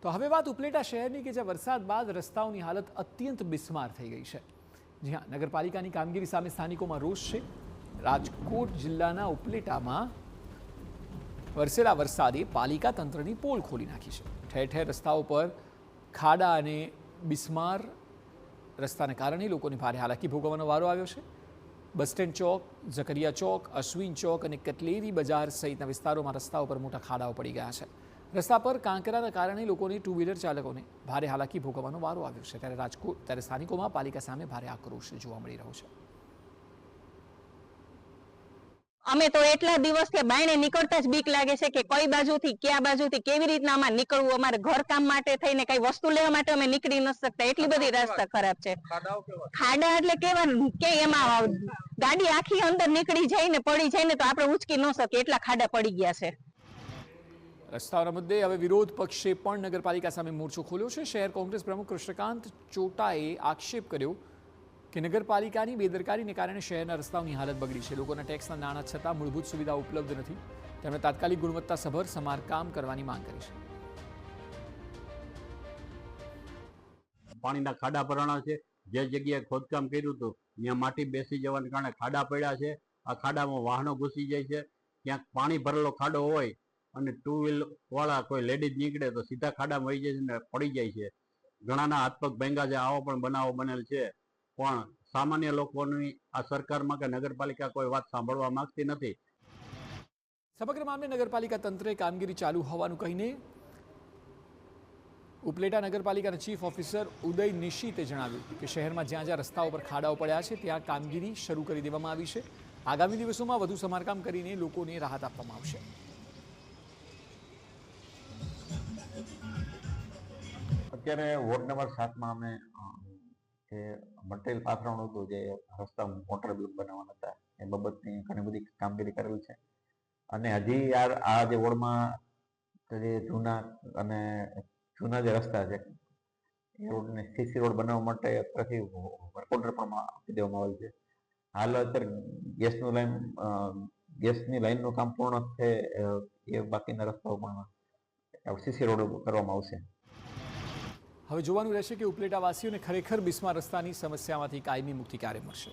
તો હવે વાત ઉપલેટા શહેરની કે જ્યાં વરસાદ બાદ રસ્તાઓની હાલત અત્યંત બિસ્માર થઈ ગઈ છે। જી હા, નગરપાલિકાની કામગીરી સામે સ્થાનિકોમાં રોષ છે। રાજકોટ જિલ્લાના ઉપલેટામાં વરસેલા વરસાદે પાલિકા તંત્રની પોલ ખોલી નાખી છે। ઠેર ઠેર રસ્તાઓ પર ખાડા અને બિસ્માર રસ્તાને કારણે લોકોને ભારે હાલાકી ભોગવવાનો વારો આવ્યો છે। બસ સ્ટેન્ડ ચોક, ઝકરિયા ચોક, અશ્વિન ચોક અને કટલેરી બજાર સહિતના વિસ્તારોમાં રસ્તાઓ પર મોટા ખાડાઓ પડી ગયા છે। રસ્તા પર કાંકરાના કારણે લોકોને ટુ વ્હીલર ચાલકોને ભારે હાલાકી ભોગવવાનો વારો આવ્યો છે। ત્યારે સ્થાનિકોમાં પાલિકા સામે ભારે આક્રોશ જોવા મળી રહ્યો છે। અમે તો એટલા દિવસથી બાયણે નીકળતા જ બીક લાગે છે કે કઈ બાજુથી ક્યાં બાજુથી કેવી રીતના અમારે નીકળવું। અમારે ઘરકામ માટે થઈને કઈ વસ્તુ લેવા માટે અમે નીકળી ન શકતા, એટલી બધી રસ્તા ખરાબ છે। ખાડા એટલે કેવા કે એમાં ગાડી આખી અંદર નીકળી જાય ને પડી જાય ને તો આપણે ઉંચકી ન શકીએ એટલા ખાડા પડી ગયા છે। રસ્તાઓના મુદ્દે હવે વિરોધ પક્ષે પણ નગરપાલિકા સામે મોરચો ખોલ્યો છે। શહેર કોંગ્રેસ પ્રમુખ કૃષ્ણકાંત ચોટાએ આક્ષેપ કર્યો કે નગરપાલિકાની બેદરકારીને કારણે શહેરના રસ્તાઓની હાલત બગડી છે। લોકોના ટેક્સના નાણાં છતાં મૂળભૂત સુવિધા ઉપલબ્ધ નથી। તેમણે તાત્કાલિક ગુણવત્તાસભર સમારકામ કરવાની માંગ કરી છે। પાણીના ખાડા ભરાણા છે। જે જગ્યાએ ખોદકામ કર્યું હતું ત્યાં માટી બેસી જવાને કારણે ખાડા પડ્યા છે। આ ખાડામાં વાહનો ઘૂસી જાય છે। ક્યાંક પાણી ભરેલો ખાડો હોય અને ટુ વ્હીલર વાળા કોઈ લેડીઝ નીકળે તો સીધા ખાડામાં વહી જાય છે ને પડી જાય છે। ઘણાના હાથ પગ ભાંગ્યા છે। આવો પણ બનાવો બનેલ છે। પણ સામાન્ય લોકોની આ સરકારમાં કે નગરપાલિકા કોઈ વાત સાંભળવા માંગતી નથી। સમગ્ર મામલે નગરપાલિકા તંત્રે કામગીરી ચાલુ હોવાનું કહીને ઉપલેટા નગરપાલિકાના ચીફ ઓફિસર ઉદય નિશિતે જણાવ્યું કે શહેરમાં જ્યાં જ્યાં રસ્તાઓ પર ખાડાઓ પડ્યા છે ત્યાં કામગીરી શરૂ કરી દેવામાં આવી છે। આગામી દિવસોમાં વધુ સમારકામ કરીને લોકોને રાહત આપવામાં આવશે। અત્યારે વોર્ડ નંબર 7 માં અમે જે મટીરિયલ પાથરવાનું હતું, જે રસ્તા મોટર બ્લોક બનાવવાના હતા, એ બાબતની ઘણી બધી કામગીરી કરેલ છે। અને હજી આ જે વોર્ડમાં જે જૂના જે રસ્તા છે એ રોડને સીસી રોડ બનાવવા માટે પછી વર્ક ઓર્ડર પણ આપી દેવામાં આવેલ છે। હાલ અત્યારે ગેસની લાઈનનું કામ પૂર્ણ થાય એ બાકીના રસ્તાઓ પણ સીસી રોડ કરવામાં આવશે। હવે જોવાનું રહેશે કે ઉપલેટાવાસીઓને ખરેખર બિસ્માર રસ્તાની સમસ્યામાંથી કાયમી મુક્તિ ક્યારે મળશે।